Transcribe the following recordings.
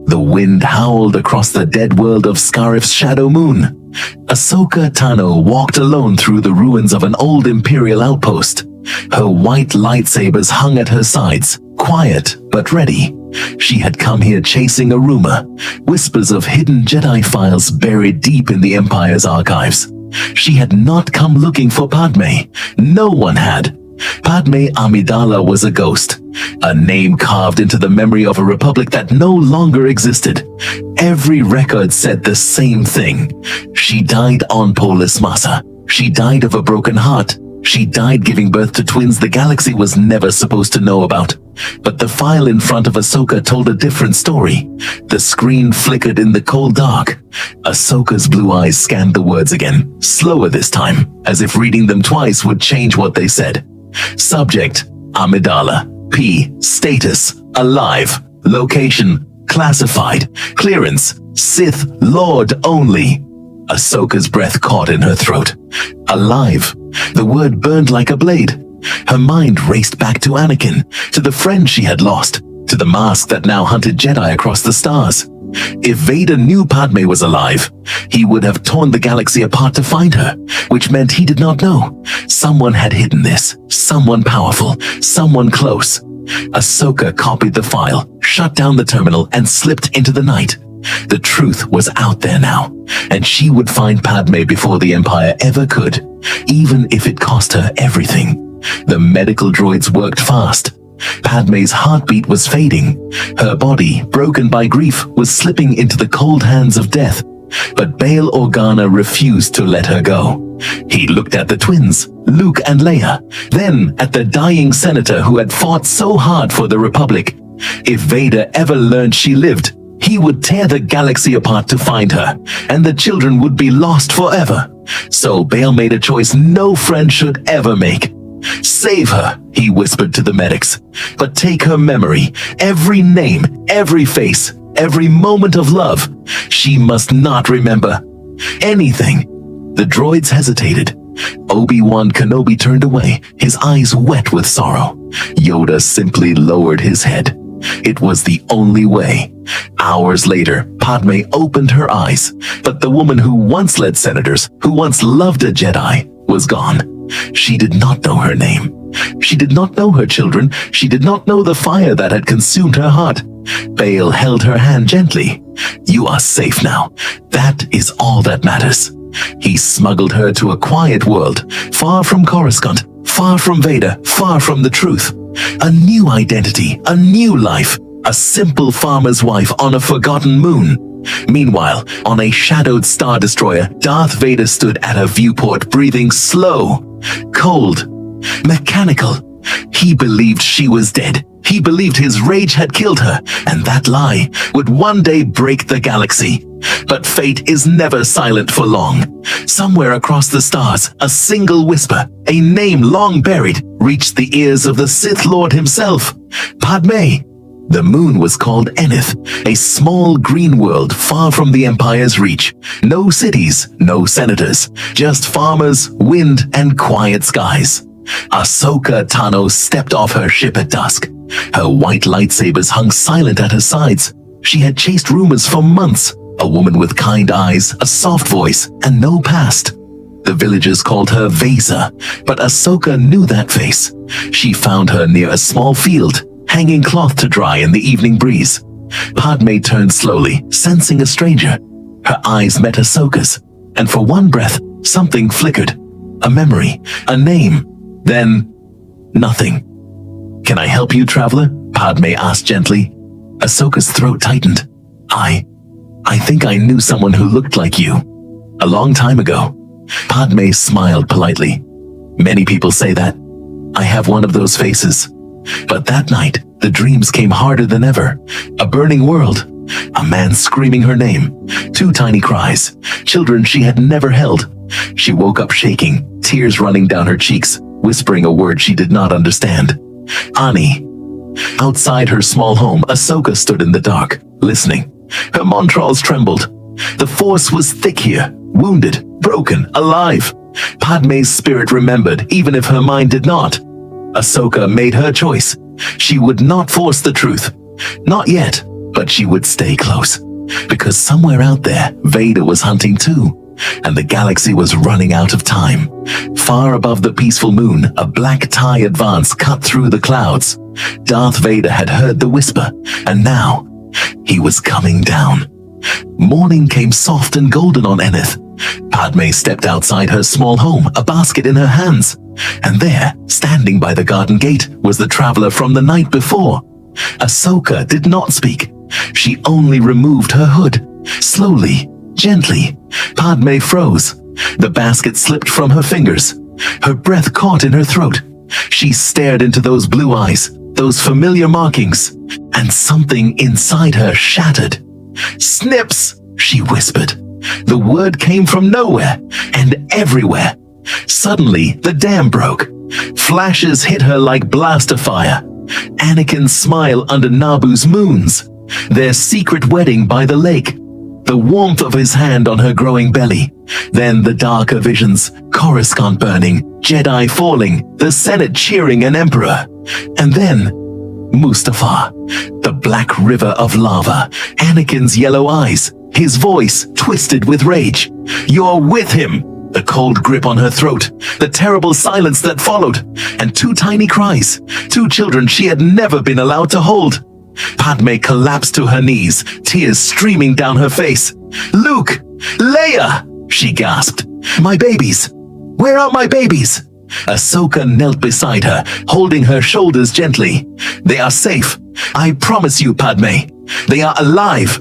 The wind howled across the dead world of Scarif's shadow moon. Ahsoka Tano walked alone through the ruins of an old Imperial outpost. Her white lightsabers hung at her sides, quiet but ready. She had come here chasing a rumor, whispers of hidden Jedi files buried deep in the Empire's archives. She had not come looking for Padmé. No one had. Padmé Amidala was a ghost, a name carved into the memory of a republic that no longer existed. Every record said the same thing. She died on Polis Massa. She died of a broken heart. She died giving birth to twins the galaxy was never supposed to know about. But the file in front of Ahsoka told a different story. The screen flickered in the cold dark. Ahsoka's blue eyes scanned the words again, slower this time, as if reading them twice would change what they said. Subject: Amidala. P. Status: alive. Location: classified. Clearance: Sith Lord only. Ahsoka's breath caught in her throat. Alive. The word burned like a blade. Her mind raced back to Anakin, to the friend she had lost, to the mask that now hunted Jedi across the stars. If Vader knew Padmé was alive, he would have torn the galaxy apart to find her, which meant he did not know. Someone had hidden this, someone powerful, someone close. Ahsoka copied the file, shut down the terminal, and slipped into the night. The truth was out there now, and she would find Padmé before the Empire ever could, even if it cost her everything. The medical droids worked fast. Padmé's heartbeat was fading. Her body, broken by grief, was slipping into the cold hands of death. But Bail Organa refused to let her go. He looked at the twins, Luke and Leia, then at the dying senator who had fought so hard for the Republic. If Vader ever learned she lived, he would tear the galaxy apart to find her, and the children would be lost forever. So Bail made a choice no friend should ever make. Save her, he whispered to the medics, but take her memory, every name, every face, every moment of love. She must not remember anything. The droids hesitated. Obi-Wan Kenobi turned away, his eyes wet with sorrow. Yoda simply lowered his head. It was the only way. Hours later, Padmé opened her eyes, but the woman who once led senators, who once loved a Jedi, was gone. She did not know her name. She did not know her children. She did not know the fire that had consumed her heart. Bail held her hand gently. You are safe now. That is all that matters. He smuggled her to a quiet world, far from Coruscant, far from Vader, far from the truth. A new identity, a new life, a simple farmer's wife on a forgotten moon. Meanwhile, on a shadowed star destroyer, Darth Vader stood at a viewport, breathing slow, cold, mechanical. He believed she was dead. He believed his rage had killed her, and that lie would one day break the galaxy. But fate is never silent for long. Somewhere across the stars, a single whisper, a name long buried, reached the ears of the Sith Lord himself. Padmé. The moon was called Enith, a small green world far from the Empire's reach. No cities, no senators, just farmers, wind, and quiet skies. Ahsoka Tano stepped off her ship at dusk. Her white lightsabers hung silent at her sides. She had chased rumors for months. A woman with kind eyes, a soft voice, and no past. The villagers called her Vesa, but Ahsoka knew that face. She found her near a small field, hanging cloth to dry in the evening breeze. Padmé turned slowly, sensing a stranger. Her eyes met Ahsoka's, and for one breath, something flickered. A memory, a name, then nothing. Can I help you, traveler? Padmé asked gently. Ahsoka's throat tightened. I think I knew someone who looked like you. A long time ago. Padmé smiled politely. Many people say that. I have one of those faces. But that night, the dreams came harder than ever. A burning world. A man screaming her name. 2 tiny cries. Children she had never held. She woke up shaking, tears running down her cheeks, whispering a word she did not understand. Ani. Outside her small home, Ahsoka stood in the dark, listening. Her montrals trembled. The Force was thick here, wounded, broken, alive. Padmé's spirit remembered, even if her mind did not. Ahsoka made her choice. She would not force the truth. Not yet. But she would stay close, because somewhere out there, Vader was hunting too, and the galaxy was running out of time. Far above the peaceful moon, a black TIE advance cut through the clouds. Darth Vader had heard the whisper, and now he was coming down. Morning came soft and golden on Enith. Padmé stepped outside her small home, a basket in her hands. And there, standing by the garden gate, was the traveler from the night before. Ahsoka did not speak. She only removed her hood. Slowly, gently, Padmé froze. The basket slipped from her fingers. Her breath caught in her throat. She stared into those blue eyes, those familiar markings, and something inside her shattered. "Snips," she whispered. The word came from nowhere and everywhere. Suddenly, the dam broke. Flashes hit her like blaster fire. Anakin's smile under Naboo's moons. Their secret wedding by the lake. The warmth of his hand on her growing belly. Then the darker visions, Coruscant burning, Jedi falling, the Senate cheering an emperor. And then Mustafar, the black river of lava, Anakin's yellow eyes, his voice twisted with rage. "You're with him!" The cold grip on her throat, the terrible silence that followed, and two tiny cries, two children she had never been allowed to hold. Padmé collapsed to her knees, tears streaming down her face. "Luke! Leia!" she gasped. "My babies! Where are my babies?" Ahsoka knelt beside her, holding her shoulders gently. "They are safe. I promise you, Padmé. They are alive."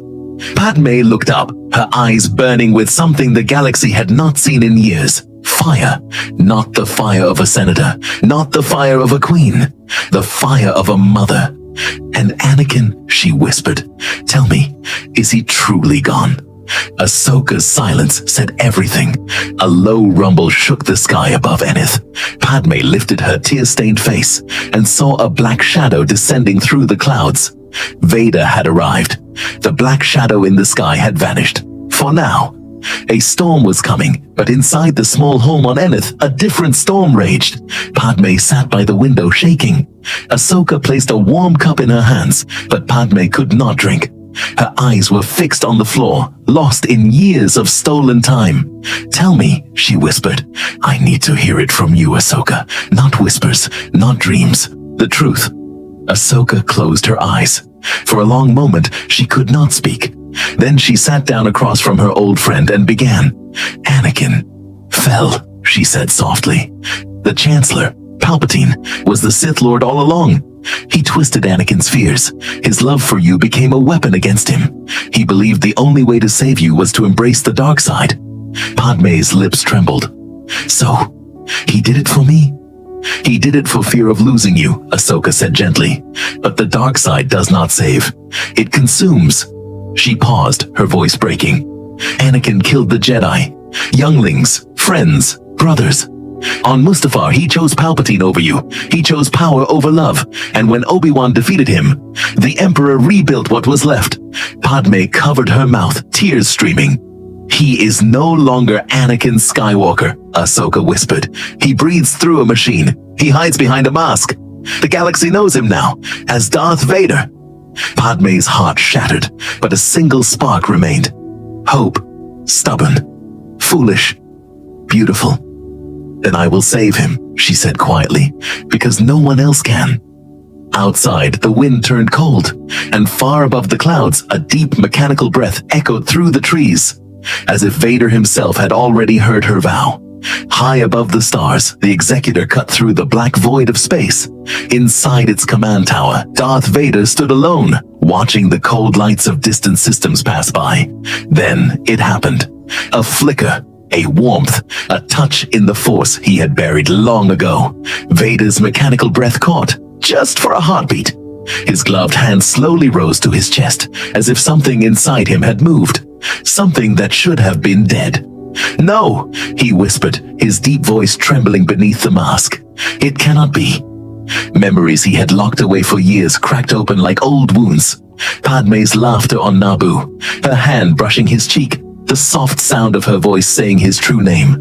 Padmé looked up, her eyes burning with something the galaxy had not seen in years. Fire. Not the fire of a senator, not the fire of a queen, the fire of a mother. "And Anakin," she whispered, "tell me, is he truly gone?" Ahsoka's silence said everything. A low rumble shook the sky above Enith. Padmé lifted her tear-stained face and saw a black shadow descending through the clouds. Vader had arrived. The black shadow in the sky had vanished. For now. A storm was coming, but inside the small home on Enith, a different storm raged. Padmé sat by the window shaking. Ahsoka placed a warm cup in her hands, but Padmé could not drink. Her eyes were fixed on the floor, lost in years of stolen time. "Tell me," she whispered. "I need to hear it from you, Ahsoka. Not whispers, not dreams. The truth." Ahsoka closed her eyes. For a long moment, she could not speak. Then she sat down across from her old friend and began. "Anakin fell," she said softly. "The Chancellor, Palpatine, was the Sith Lord all along. He twisted Anakin's fears. His love for you became a weapon against him. He believed the only way to save you was to embrace the dark side." Padmé's lips trembled. "So, he did it for me?" "He did it for fear of losing you," Ahsoka said gently. "But the dark side does not save. It consumes." She paused, her voice breaking. "Anakin killed the Jedi. Younglings, friends, brothers. On Mustafar, he chose Palpatine over you. He chose power over love. And when Obi-Wan defeated him, the Emperor rebuilt what was left." Padmé covered her mouth, tears streaming. "He is no longer Anakin Skywalker," Ahsoka whispered. "He breathes through a machine. He hides behind a mask. The galaxy knows him now as Darth Vader." Padmé's heart shattered, but a single spark remained. Hope. Stubborn. Foolish. Beautiful. "Then I will save him," she said quietly, "because no one else can." Outside, the wind turned cold, and far above the clouds, a deep mechanical breath echoed through the trees, as if Vader himself had already heard her vow. High above the stars, the Executor cut through the black void of space. Inside its command tower, Darth Vader stood alone, watching the cold lights of distant systems pass by. Then it happened. A flicker, a warmth, a touch in the force he had buried long ago. Vader's mechanical breath caught, just for a heartbeat. His gloved hand slowly rose to his chest, as if something inside him had moved. Something that should have been dead. "No," he whispered, his deep voice trembling beneath the mask. "It cannot be." Memories he had locked away for years cracked open like old wounds. Padmé's laughter on Naboo, her hand brushing his cheek, the soft sound of her voice saying his true name.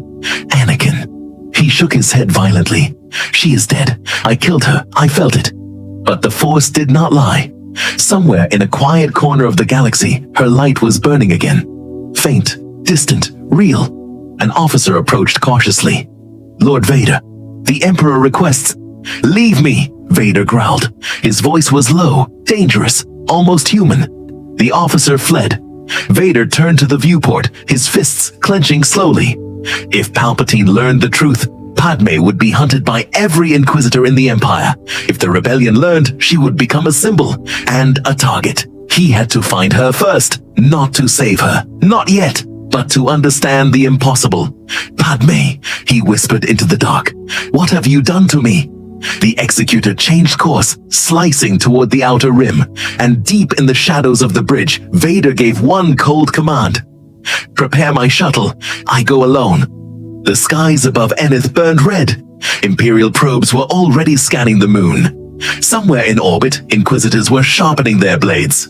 "Anakin." He shook his head violently. "She is dead. I killed her. I felt it." But the Force did not lie. Somewhere in a quiet corner of the galaxy, her light was burning again. Faint, distant, real. An officer approached cautiously. "Lord Vader, the Emperor requests—" "Leave me," Vader growled. His voice was low, dangerous, almost human. The officer fled. Vader turned to the viewport, his fists clenching slowly. If Palpatine learned the truth, Padmé would be hunted by every Inquisitor in the Empire. If the rebellion learned, she would become a symbol and a target. He had to find her first, not to save her, not yet, but to understand the impossible. "Padmé," he whispered into the dark, "what have you done to me?" The executor changed course, slicing toward the outer rim, and deep in the shadows of the bridge, Vader gave one cold command. "Prepare my shuttle. I go alone." The skies above Enith burned red. Imperial probes were already scanning the moon. Somewhere in orbit, Inquisitors were sharpening their blades.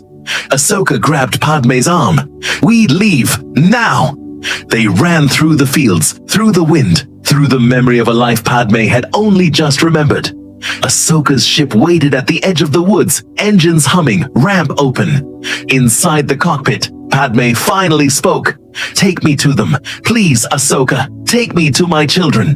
Ahsoka grabbed Padmé's arm. "We leave, now!" They ran through the fields, through the wind, through the memory of a life Padmé had only just remembered. Ahsoka's ship waited at the edge of the woods, engines humming, ramp open. Inside the cockpit, Padmé finally spoke. "Take me to them. Please, Ahsoka, take me to my children."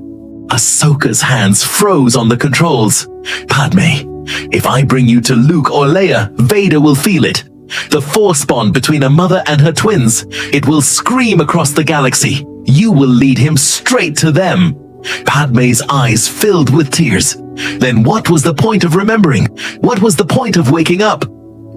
Ahsoka's hands froze on the controls. "Padmé, if I bring you to Luke or Leia, Vader will feel it. The Force bond between a mother and her twins. It will scream across the galaxy. You will lead him straight to them." Padmé's eyes filled with tears. Then what was the point of remembering? What was the point of waking up?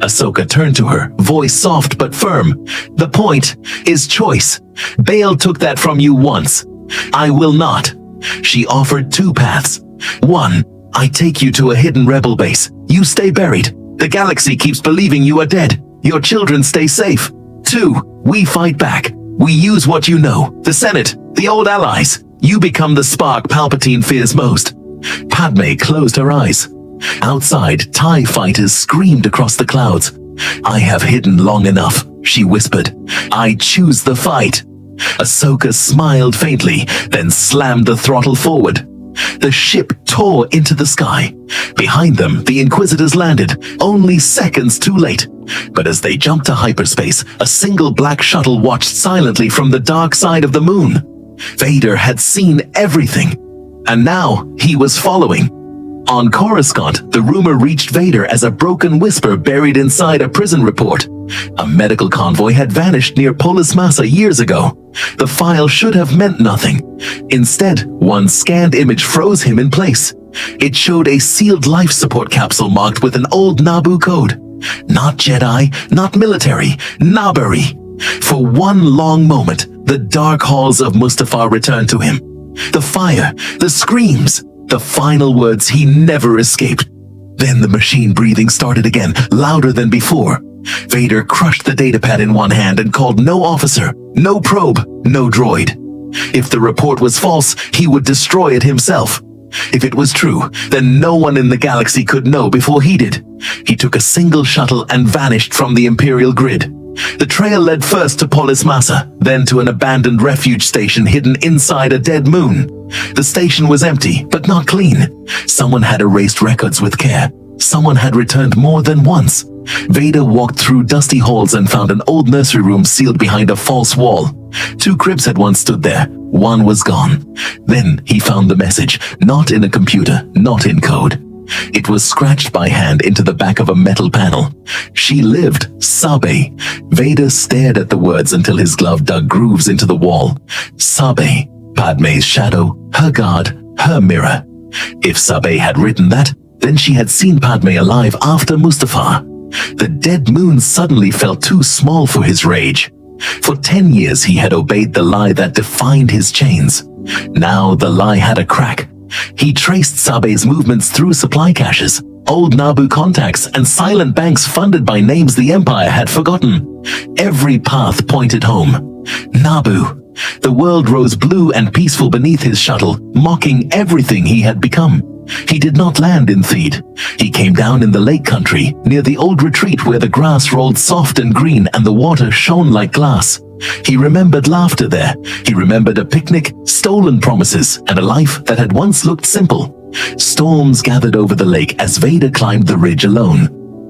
Ahsoka turned to her, voice soft but firm. "The point is choice. Bail took that from you once. I will not." She offered two paths. "One, I take you to a hidden rebel base. You stay buried. The galaxy keeps believing you are dead. Your children stay safe. 2, we fight back. We use what you know, the Senate, the old allies. You become the spark Palpatine fears most." Padmé closed her eyes. Outside, TIE fighters screamed across the clouds. "I have hidden long enough," she whispered. "I choose the fight." Ahsoka smiled faintly, then slammed the throttle forward. The ship tore into the sky. Behind them, the Inquisitors landed, only seconds too late. But as they jumped to hyperspace, a single black shuttle watched silently from the dark side of the moon. Vader had seen everything, and now he was following. On Coruscant, the rumor reached Vader as a broken whisper buried inside a prison report. A medical convoy had vanished near Polis Massa years ago. The file should have meant nothing. Instead, one scanned image froze him in place. It showed a sealed life support capsule marked with an old Naboo code. Not Jedi, not military, Nabari. For one long moment, the dark halls of Mustafar returned to him. The fire, the screams, the final words he never escaped. Then the machine breathing started again, louder than before. Vader crushed the datapad in one hand and called no officer, no probe, no droid. If the report was false, he would destroy it himself. If it was true, then no one in the galaxy could know before he did. He took a single shuttle and vanished from the Imperial grid. The trail led first to Polis Massa, then to an abandoned refuge station hidden inside a dead moon. The station was empty, but not clean. Someone had erased records with care. Someone had returned more than once. Vader walked through dusty halls and found an old nursery room sealed behind a false wall. 2 cribs had once stood there. One was gone. Then he found the message, not in a computer, not in code. It was scratched by hand into the back of a metal panel. "She lived, Sabe." Vader stared at the words until his glove dug grooves into the wall. Sabe, Padmé's shadow, her guard, her mirror. If Sabe had written that, then she had seen Padmé alive after Mustafar. The dead moon suddenly felt too small for his rage. For 10 years he had obeyed the lie that defined his chains. Now the lie had a crack. He traced Sabe's movements through supply caches, old Naboo contacts, and silent banks funded by names the Empire had forgotten. Every path pointed home. Naboo. The world rose blue and peaceful beneath his shuttle, mocking everything he had become. He did not land in Theed. He came down in the lake country, near the old retreat where the grass rolled soft and green and the water shone like glass. He remembered laughter there. He remembered a picnic, stolen promises, and a life that had once looked simple. Storms gathered over the lake as Vader climbed the ridge alone.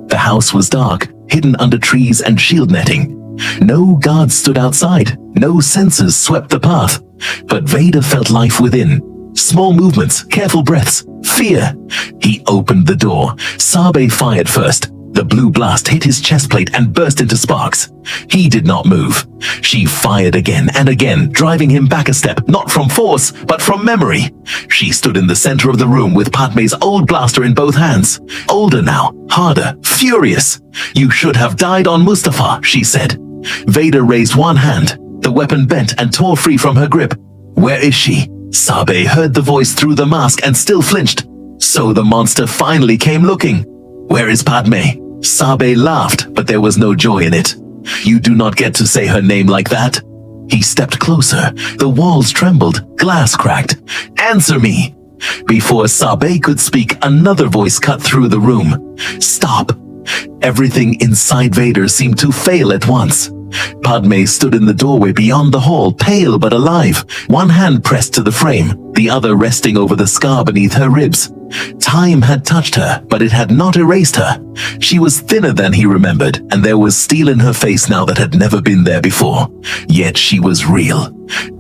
The house was dark, hidden under trees and shield netting. No guards stood outside, no sensors swept the path, but Vader felt life within. Small movements, careful breaths, fear. He opened the door. Sabe fired first. The blue blast hit his chest plate and burst into sparks. He did not move. She fired again and again, driving him back a step, not from force, but from memory. She stood in the center of the room with Padmé's old blaster in both hands. Older now, harder, furious. "You should have died on Mustafar," she said. Vader raised one hand. The weapon bent and tore free from her grip. "Where is she?" Sabe heard the voice through the mask and still flinched. So the monster finally came looking. "Where is Padmé?" Sabe laughed, but there was no joy in it. "You do not get to say her name like that." He stepped closer. The walls trembled, glass cracked. "Answer me!" Before Sabe could speak, another voice cut through the room. "Stop!" Everything inside Vader seemed to fail at once. Padmé stood in the doorway beyond the hall, pale but alive, one hand pressed to the frame, the other resting over the scar beneath her ribs. Time had touched her, but it had not erased her. She was thinner than he remembered, and there was steel in her face now that had never been there before. Yet she was real,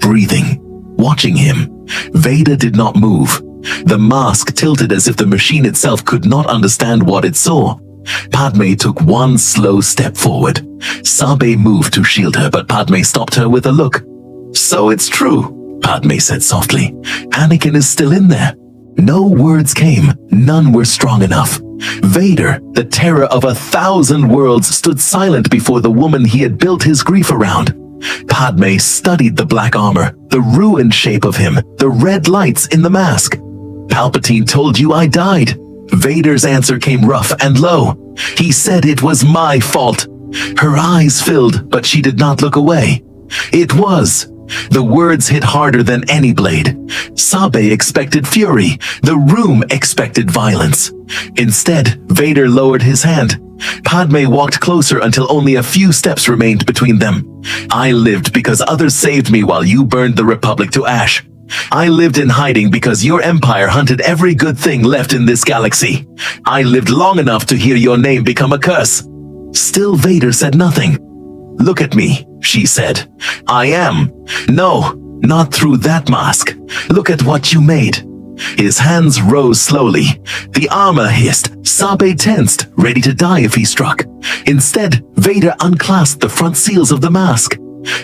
breathing, watching him. Vader did not move. The mask tilted as if the machine itself could not understand what it saw. Padmé took one slow step forward. Sabe moved to shield her, but Padmé stopped her with a look. "So it's true," Padmé said softly. "Anakin is still in there." No words came. None were strong enough. Vader, the terror of 1,000 worlds, stood silent before the woman he had built his grief around. Padmé studied the black armor, the ruined shape of him, the red lights in the mask. "Palpatine told you I died." Vader's answer came rough and low. He said it was my fault. Her eyes filled, but she did not look away. "It was." The words hit harder than any blade. Sabe expected fury. The room expected violence. Instead, Vader lowered his hand. Padmé walked closer until only a few steps remained between them. "I lived because others saved me while you burned the Republic to ash. I lived in hiding because your empire hunted every good thing left in this galaxy. I lived long enough to hear your name become a curse." Still Vader said nothing. "Look at me," she said. "I am. No, not through that mask. Look at what you made." His hands rose slowly. The armor hissed. Sabe tensed, ready to die if he struck. Instead, Vader unclasped the front seals of the mask.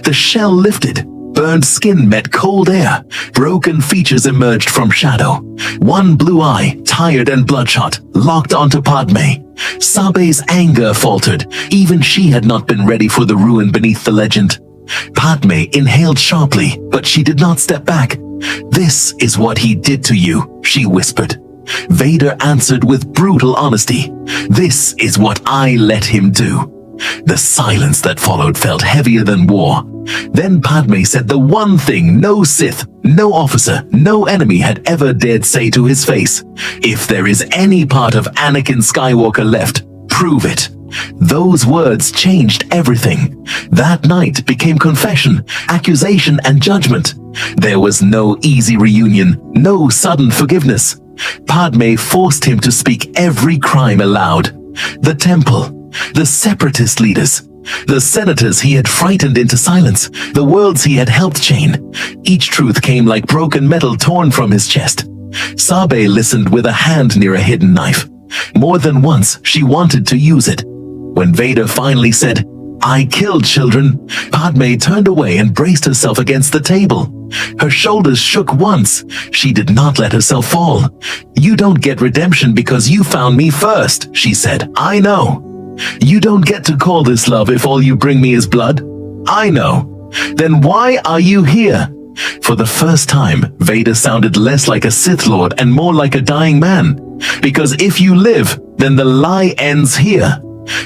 The shell lifted. Burned skin met cold air. Broken features emerged from shadow. One blue eye, tired and bloodshot, locked onto Padmé. Sabe's anger faltered. Even she had not been ready for the ruin beneath the legend. Padmé inhaled sharply, but she did not step back. "This is what he did to you," she whispered. Vader answered with brutal honesty. "This is what I let him do." The silence that followed felt heavier than war. Then Padmé said the one thing no Sith, no officer, no enemy had ever dared say to his face. "If there is any part of Anakin Skywalker left, prove it." Those words changed everything. That night became confession, accusation, and judgment. There was no easy reunion, no sudden forgiveness. Padmé forced him to speak every crime aloud. The temple, the separatist leaders, the senators he had frightened into silence, the worlds he had helped chain. Each truth came like broken metal torn from his chest. Sabe listened with a hand near a hidden knife. More than once, she wanted to use it. When Vader finally said, "I killed children," Padmé turned away and braced herself against the table. Her shoulders shook once. She did not let herself fall. "You don't get redemption because you found me first," she said. "I know. You don't get to call this love if all you bring me is blood. I know. Then why are you here?" For the first time, Vader sounded less like a Sith Lord and more like a dying man. "Because if you live, then the lie ends here."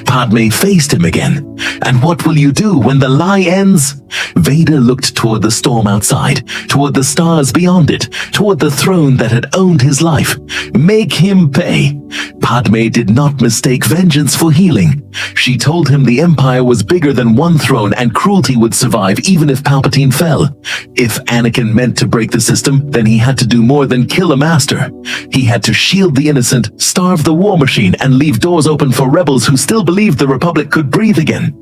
Padmé faced him again. And what will you do when the lie ends? Vader looked toward the storm outside, toward the stars beyond it, toward the throne that had owned his life. Make him pay. Padmé did not mistake vengeance for healing. She told him the Empire was bigger than one throne and cruelty would survive even if Palpatine fell. If Anakin meant to break the system, then he had to do more than kill a master. He had to shield the innocent, starve the war machine, and leave doors open for rebels who still believed the Republic could breathe again.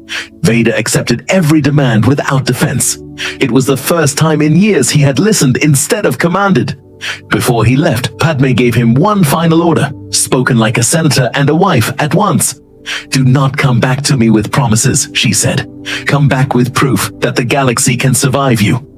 Vader accepted every demand without defense. It was the first time in years he had listened instead of commanded. Before he left, Padmé gave him one final order, spoken like a senator and a wife at once. Do not come back to me with promises, she said. Come back with proof that the galaxy can survive you.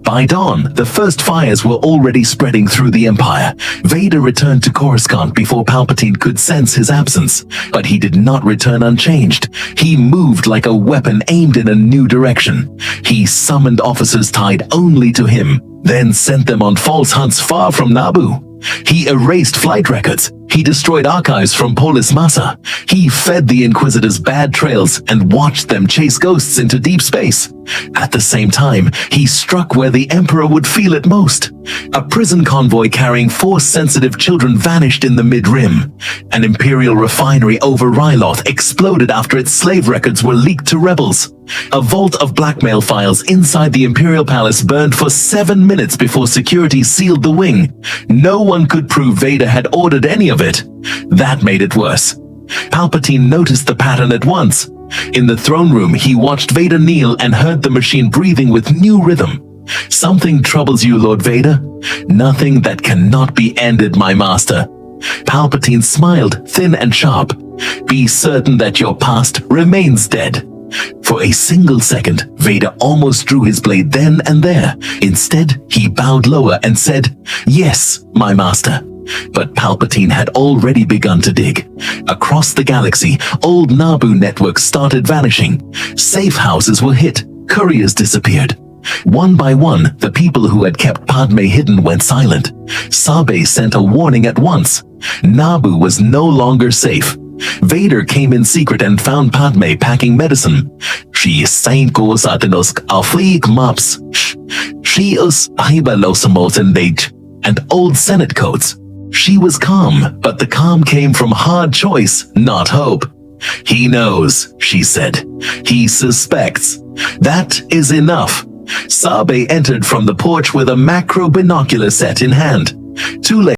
By dawn, the first fires were already spreading through the Empire. Vader returned to Coruscant before Palpatine could sense his absence, but he did not return unchanged. He moved like a weapon aimed in a new direction. He summoned officers tied only to him, then sent them on false hunts far from Naboo. He erased flight records. He destroyed archives from Polis Massa. He fed the Inquisitors bad trails and watched them chase ghosts into deep space. At the same time, he struck where the Emperor would feel it most. A prison convoy carrying Force-sensitive children vanished in the mid-rim. An Imperial refinery over Ryloth exploded after its slave records were leaked to rebels. A vault of blackmail files inside the Imperial Palace burned for 7 minutes before security sealed the wing. No one could prove Vader had ordered any of it. That made it worse. Palpatine noticed the pattern at once. In the throne room, he watched Vader kneel and heard the machine breathing with new rhythm. Something troubles you, Lord Vader? Nothing that cannot be ended, my master. Palpatine smiled, thin and sharp. Be certain that your past remains dead. For a single second, Vader almost drew his blade then and there. Instead, he bowed lower and said, "Yes, my master." But Palpatine had already begun to dig. Across the galaxy, old Naboo networks started vanishing. Safe houses were hit. Couriers disappeared. One by one, the people who had kept Padmé hidden went silent. Sabe sent a warning at once. Naboo was no longer safe. Vader came in secret and found Padmé packing medicine. She sank sa tinusk aflik maps. She us hibalosimotenage and old Senate codes. She was calm, but the calm came from hard choice, not hope. He knows, she said. He suspects. That is enough. Sabe entered from the porch with a macro binocular set in hand. Too late.